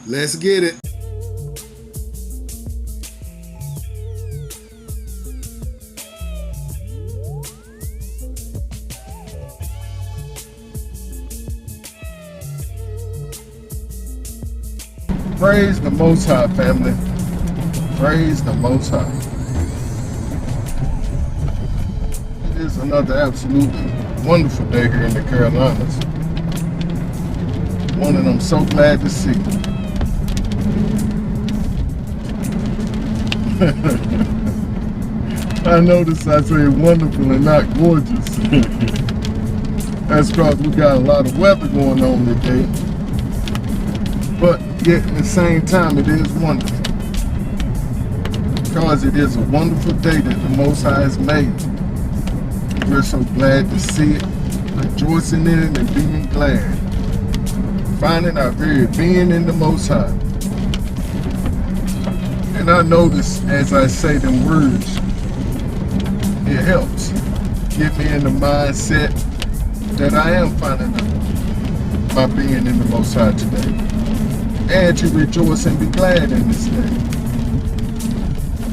Let's get it. Praise the Most High, family. Praise the Most High. It is another absolutely wonderful day here in the Carolinas. One that I'm so glad to see. I noticed I say wonderful and not gorgeous. That's because we got a lot of weather going on today. But yet at the same time, it is wonderful. Because it is a wonderful day that the Most High has made. We're so glad to see it, rejoicing in it and being glad. Finding our very being in the Most High. And I notice as I say them words, it helps get me in the mindset that I am finding my being in the Most High today. And to rejoice and be glad in this day.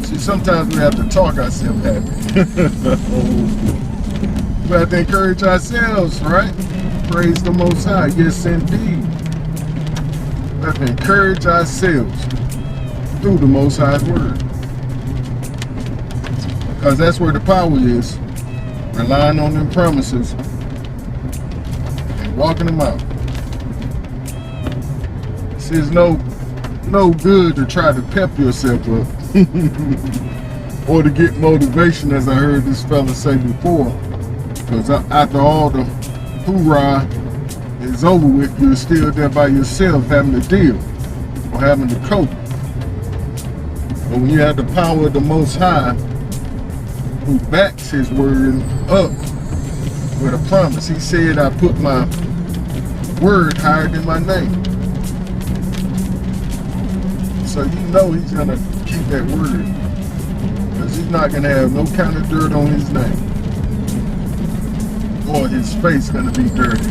See, sometimes we have to talk ourselves happy. We have to encourage ourselves, right? Praise the Most High. Yes, indeed. We have to encourage ourselves through the Most High's word. Because that's where the power is. Relying on them promises and walking them out. See, it's no good to try to pep yourself up or to get motivation, as I heard this fella say before. Because after all the hoorah is over with, you're still there by yourself having to deal or having to cope. But when you have the power of the Most High, who backs his word up with a promise. He said, I put my word higher than my name. So you know he's going to keep that word. Because he's not going to have no kind of dirt on his name. Or his face going to be dirty.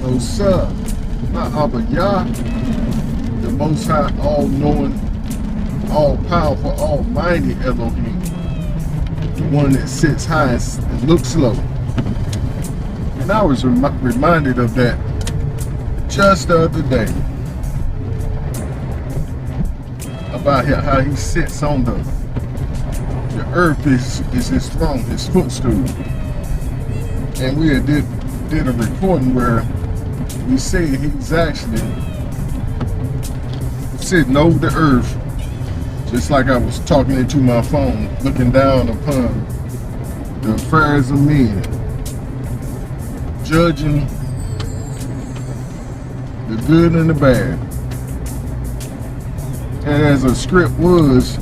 No, sir. My Abba Yah, the Most High, all-knowing, all-powerful, almighty Elohim. The one that sits high and looks low. And I was reminded of that just the other day. About how he sits on the earth is his throne, his footstool. And we did a recording where we said he's actually sitting over the earth, just like I was talking into my phone, looking down upon the affairs of men, judging the good and the bad. And as the script was,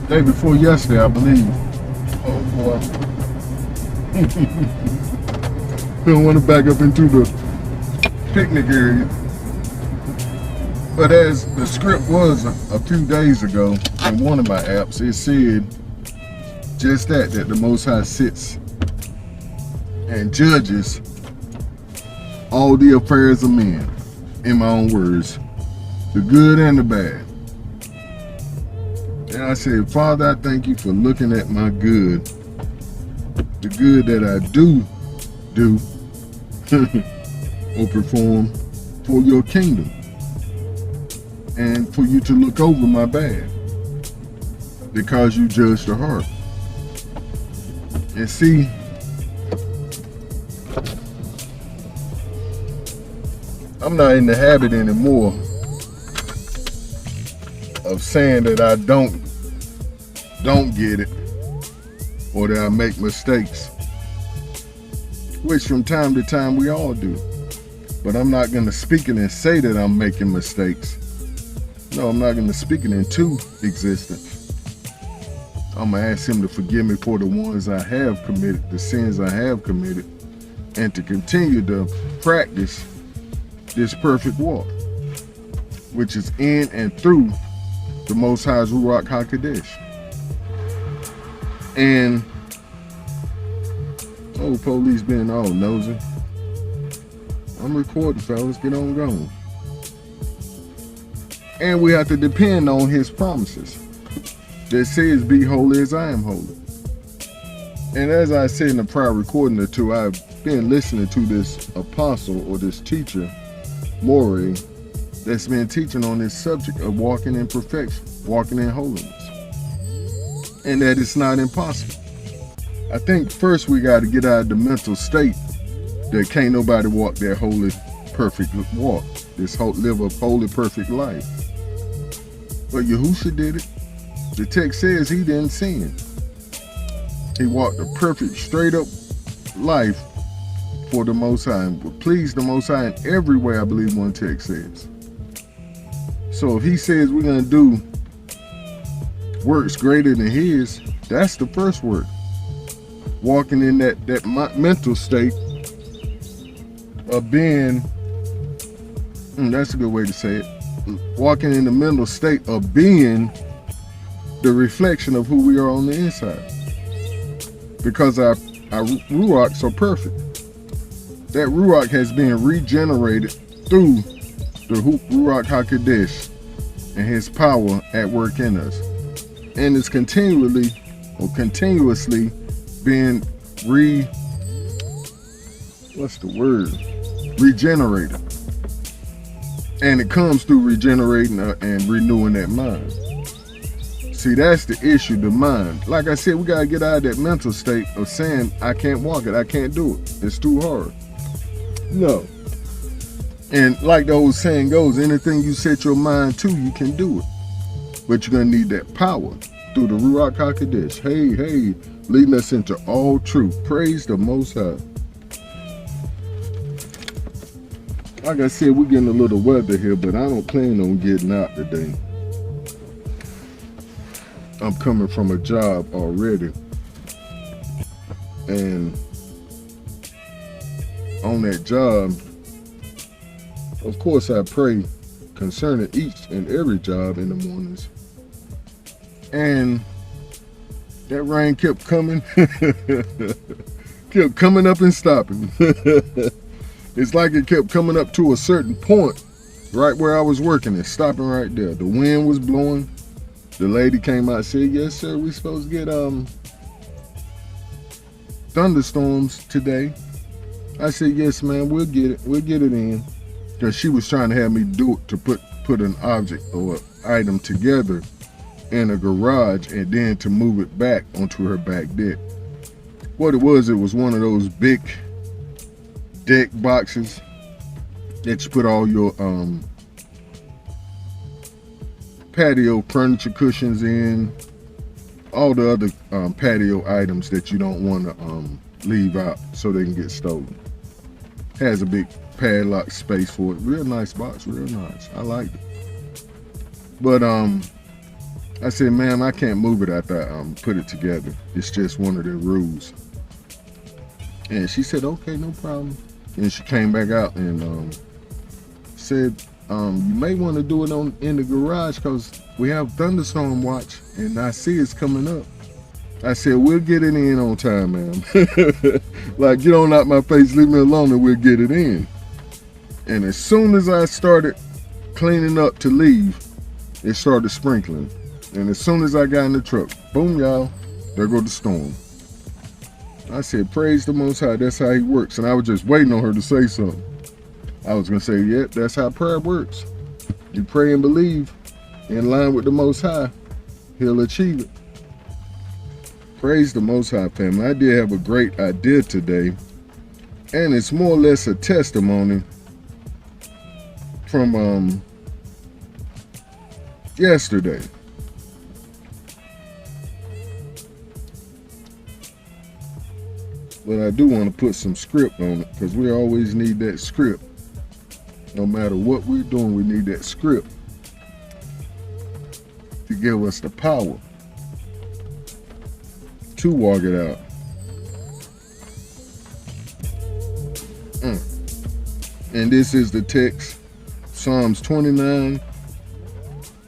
day before yesterday, I believe. Oh boy. Don't want to back up into the picnic area. But as the script was a few days ago in one of my apps, it said just that the Most High sits and judges all the affairs of men, in my own words, the good and the bad. And I said, Father, I thank you for looking at my good, the good that I do or perform for your kingdom, and for you to look over my bad, because you judge the heart. And see, I'm not in the habit anymore of saying that I don't get it or that I make mistakes, which from time to time we all do. But I'm not going to speak it and say that I'm making mistakes. No, I'm not going to speak it into existence. I'm going to ask him to forgive me for the ones I have committed, the sins I have committed, and to continue to practice this perfect walk, which is in and through the Most High's Ruach HaKodesh. And police being all nosy. I'm recording, fellas. Get on going. And we have to depend on his promises that says, be holy as I am holy. And as I said in a prior recording or two, I've been listening to this apostle or this teacher, Morey, that's been teaching on this subject of walking in perfection, walking in holiness. And that it's not impossible. I think first we got to get out of the mental state that can't nobody walk that holy, perfect walk, live a holy, perfect life. But Yahusha did it. The text says he didn't sin. He walked a perfect, straight up life for the Most High and pleased the Most High in every way, I believe one text says. So if he says we're going to do works greater than his, that's the first work. Walking in that mental state of being, that's a good way to say it, walking in the mental state of being the reflection of who we are on the inside. Because our Ruachs are perfect. That Ruach has been regenerated through the Ruach HaKodesh and his power at work in us. And it's continuously being regenerated. And it comes through regenerating and renewing that mind. See, that's the issue, the mind. Like I said, we got to get out of that mental state of saying, I can't walk it, I can't do it, it's too hard. No. And like the old saying goes, anything you set your mind to, you can do it. But you're going to need that power through the Ruach HaKodesh. Hey, leading us into all truth. Praise the Most High. Like I said, we're getting a little weather here, but I don't plan on getting out today. I'm coming from a job already. And on that job, of course, I pray concerning each and every job in the mornings. And that rain kept coming, kept coming up and stopping. It's like it kept coming up to a certain point right where I was working and stopping right there. The wind was blowing. The lady came out and said, yes, sir, we supposed to get thunderstorms today. I said, yes, ma'am, we'll get it. We'll get it in. Because she was trying to have me do it to put an object or an item together in a garage and then to move it back onto her back deck. What it was one of those big deck boxes that you put all your patio furniture cushions in, all the other patio items that you don't want to leave out so they can get stolen. Has a big padlock space for it. Real nice box, real nice. I liked it. But I said, ma'am, I can't move it after I put it together. It's just one of their rules. And she said, okay, no problem. And she came back out and said, you may want to do it in the garage because we have thunderstorm watch and I see it's coming up. I said, we'll get it in on time, ma'am. Like, get on out my face, leave me alone, and we'll get it in. And as soon as I started cleaning up to leave, it started sprinkling. And as soon as I got in the truck, boom, y'all, there go the storm. I said, praise the Most High, that's how he works. And I was just waiting on her to say something. I was going to say, yeah, that's how prayer works. You pray and believe in line with the Most High, he'll achieve it. Praise the Most High, family. I did have a great idea today, and it's more or less a testimony from yesterday. But I do want to put some script on it because we always need that script. No matter what we're doing, we need that script to give us the power to walk it out. And this is the text, Psalms 29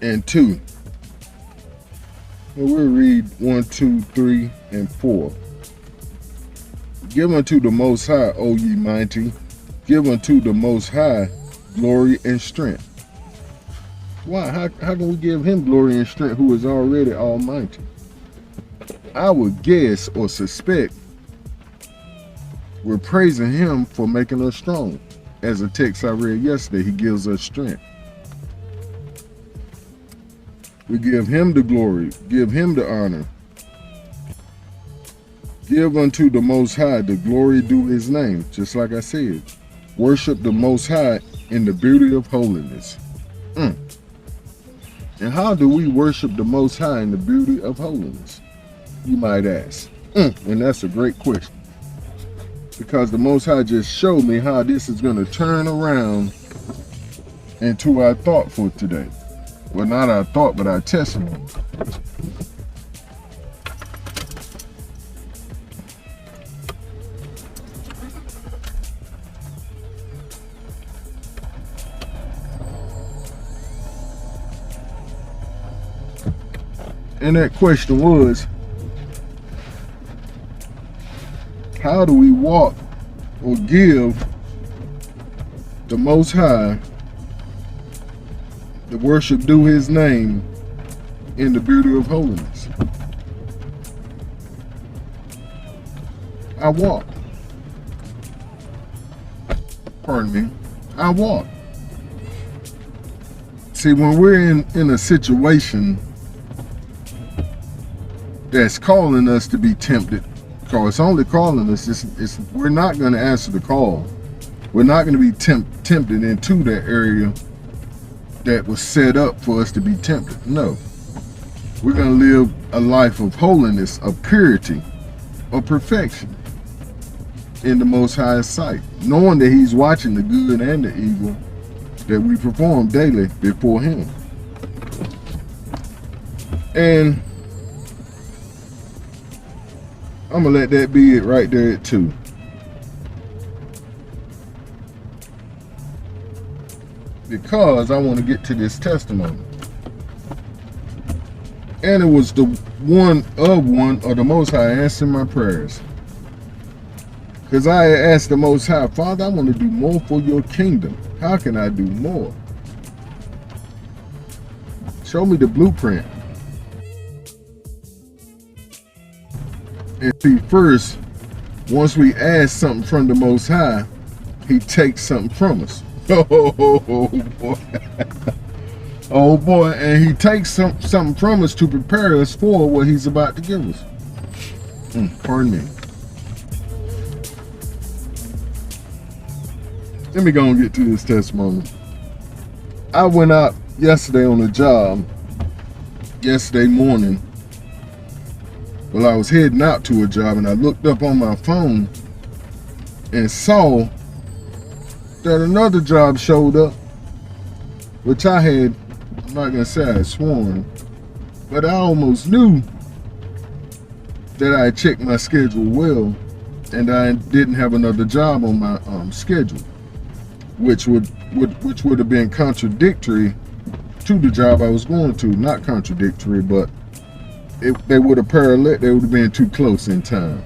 and 2. And we'll read 1, 2, 3, and 4. Give unto the Most High, O ye mighty. give unto the Most High glory and strength. Why? How can we give him glory and strength who is already almighty? I would guess or suspect we're praising him for making us strong. As a text I read yesterday, he gives us strength. We give him the glory, give him the honor. Give unto the Most High the glory due his name. Just like I said, worship the Most High in the beauty of holiness. And how do we worship the Most High in the beauty of holiness? You might ask. And that's a great question. Because the Most High just showed me how this is going to turn around into our thought for today. Well, not our thought, but our testimony. And that question was, how do we walk or give the Most High the worship due his name in the beauty of holiness? I walk. Pardon me. I walk. See, when we're in a situation that's calling us to be tempted, because it's only calling us, we're not going to answer the call. We're not going to be tempted into that area that was set up for us to be tempted. No. We're going to live a life of holiness, of purity, of perfection in the Most High's sight, knowing that he's watching the good and the evil that we perform daily before him. And I'm going to let that be it right there at 2. Because I want to get to this testimony. And it was the one of the Most High answering my prayers. Because I asked the Most High, Father, I want to do more for your kingdom. How can I do more? Show me the blueprint. And see, first, once we ask something from the Most High, he takes something from us. Oh boy. Oh boy. And he takes something from us to prepare us for what he's about to give us. Pardon me. Let me go and get to this testimony. I went out yesterday on a job, yesterday morning. Well, I was heading out to a job and I looked up on my phone and saw that another job showed up, which I had, I'm not going to say I had sworn, but I almost knew that I had checked my schedule well and I didn't have another job on my schedule, which would have been contradictory to the job I was going to. Not contradictory, but they would have parallel, they would have been too close in time.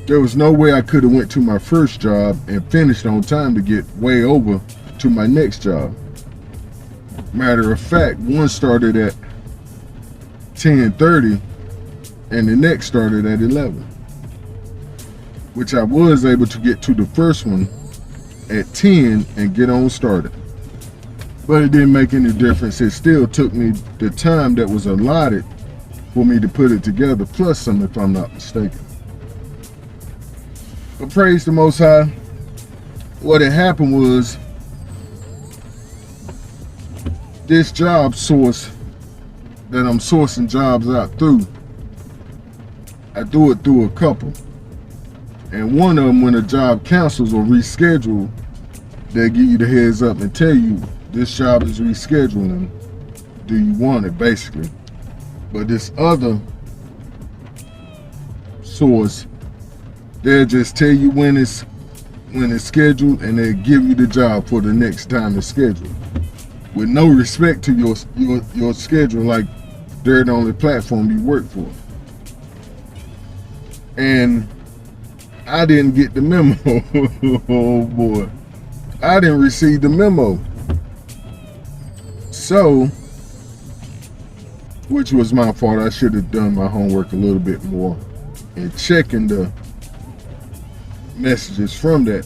There was no way I could have went to my first job and finished on time to get way over to my next job. Matter of fact, one started at 10:30 and the next started at 11, which I was able to get to the first one at 10 and get on started. But it didn't make any difference. It still took me the time that was allotted for me to put it together, plus some, if I'm not mistaken. But praise the Most High. What had happened was, this job source that I'm sourcing jobs out through, I do it through a couple. And one of them, when a job cancels or rescheduled, they give you the heads up and tell you, this job is rescheduling. Do you want it, basically? But this other source, they'll just tell you when it's scheduled, and they'll give you the job for the next time it's scheduled, with no respect to your schedule, like they're the only platform you work for. And I didn't get the memo. Oh boy. I didn't receive the memo. So, which was my fault. I should have done my homework a little bit more and checking the messages from that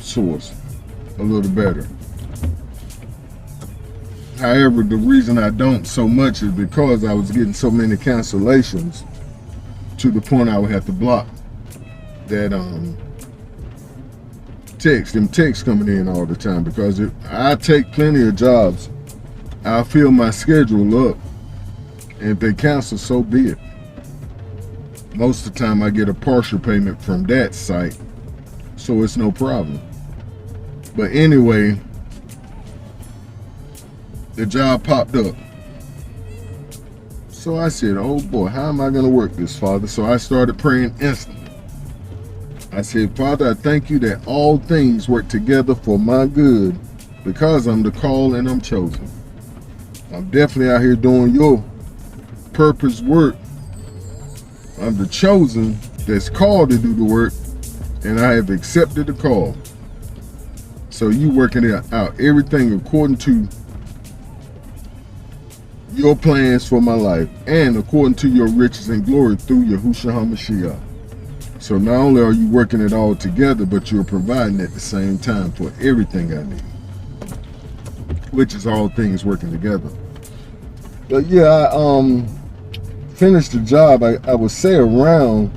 source a little better. However, the reason I don't so much is because I was getting so many cancellations to the point I would have to block that texts coming in all the time, because I take plenty of jobs. I'll fill my schedule up, and if they cancel, so be it. Most of the time I get a partial payment from that site, so it's no problem. But anyway, the job popped up. So I said, oh boy, how am I going to work this, Father? So I started praying instantly. I said, Father, I thank you that all things work together for my good because I'm the called and I'm chosen. I'm definitely out here doing your purpose work. I'm the chosen that's called to do the work, and I have accepted the call. So you working it out, everything according to your plans for my life and according to your riches and glory through Yahushua HaMashiach. So not only are you working it all together, but you're providing at the same time for everything I need, which is all things working together. But yeah, I finished the job, I would say around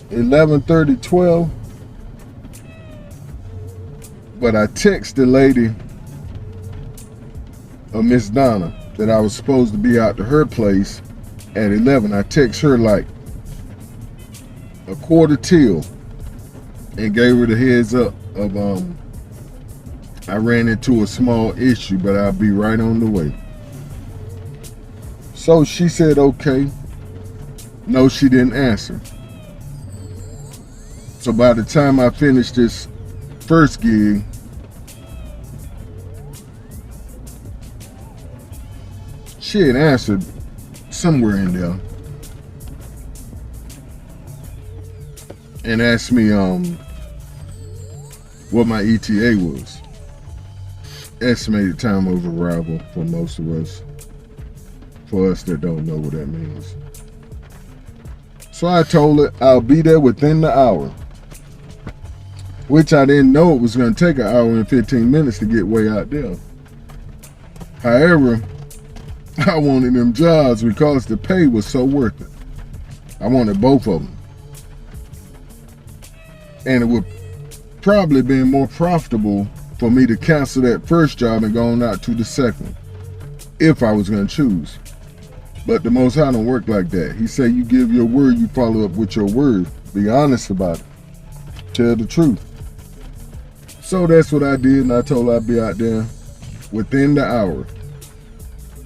11:30, 12. But I texted the lady, Miss Donna, that I was supposed to be out to her place at 11. I text her like a quarter till and gave her the heads up of I ran into a small issue, but I'll be right on the way. So she said okay. No, she didn't answer. So by the time I finished this first gig, she had answered somewhere in there and asked me what my ETA was. Estimated time of arrival for most of us. For us that don't know what that means. So I told her I'll be there within the hour, which I didn't know it was going to take an hour and 15 minutes to get way out there. However, I wanted them jobs because the pay was so worth it. I wanted both of them. And it would probably been more profitable for me to cancel that first job and go on out to the second, if I was going to choose. But the Most High don't work like that. He said you give your word, you follow up with your word. Be honest about it. Tell the truth. So that's what I did, and I told her I'd be out there within the hour.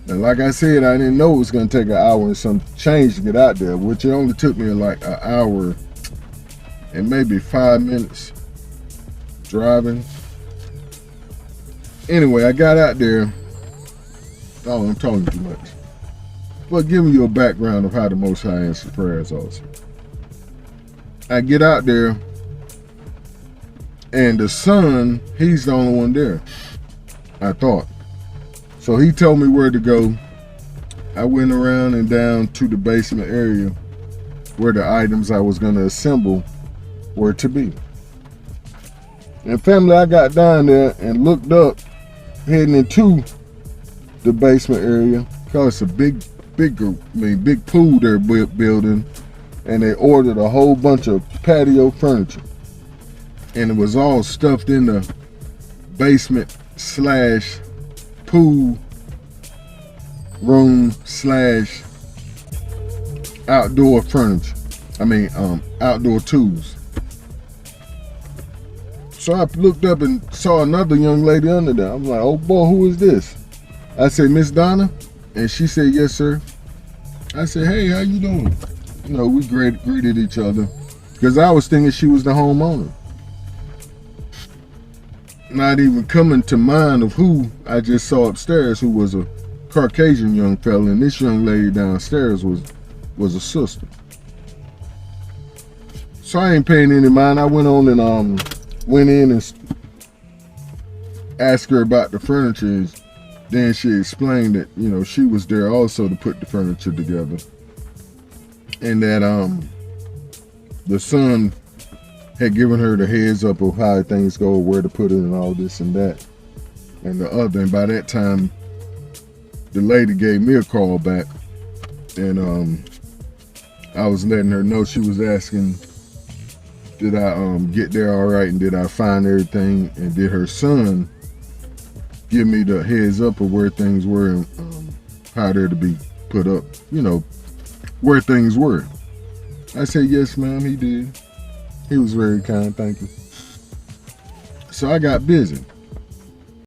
And like I said, I didn't know it was going to take an hour and some change to get out there, which it only took me like an hour and maybe 5 minutes driving. Anyway, I got out there. Oh, I'm talking too much. But giving you a background of how the Most High answers prayers also. I get out there, and the son, he's the only one there, I thought. So he told me where to go. I went around and down to the basement area where the items I was going to assemble were to be. And family, I got down there and looked up, heading into the basement area, because it's a big pool they're building, and they ordered a whole bunch of patio furniture, and it was all stuffed in the basement slash pool room slash outdoor furniture. Outdoor tools. So I looked up and saw another young lady under there. I'm like, oh boy, who is this? I said, Miss Donna? And she said, yes, sir. I said, hey, how you doing? You know, we greeted each other because I was thinking she was the homeowner. Not even coming to mind of who I just saw upstairs, who was a Caucasian young fella, and this young lady downstairs was a sister. So I ain't paying any mind. I went on and went in and asked her about the furniture. Then she explained that, you know, she was there also to put the furniture together, and that the son had given her the heads up of how things go, where to put it, and all this and that and the other. And by that time, the lady gave me a call back, and I was letting her know. She was asking, did I get there all right, and did I find everything, and did her son give me the heads up of where things were and how they're to be put up, you know, where things were. I said, yes, ma'am, he did. He was very kind, thank you. So I got busy.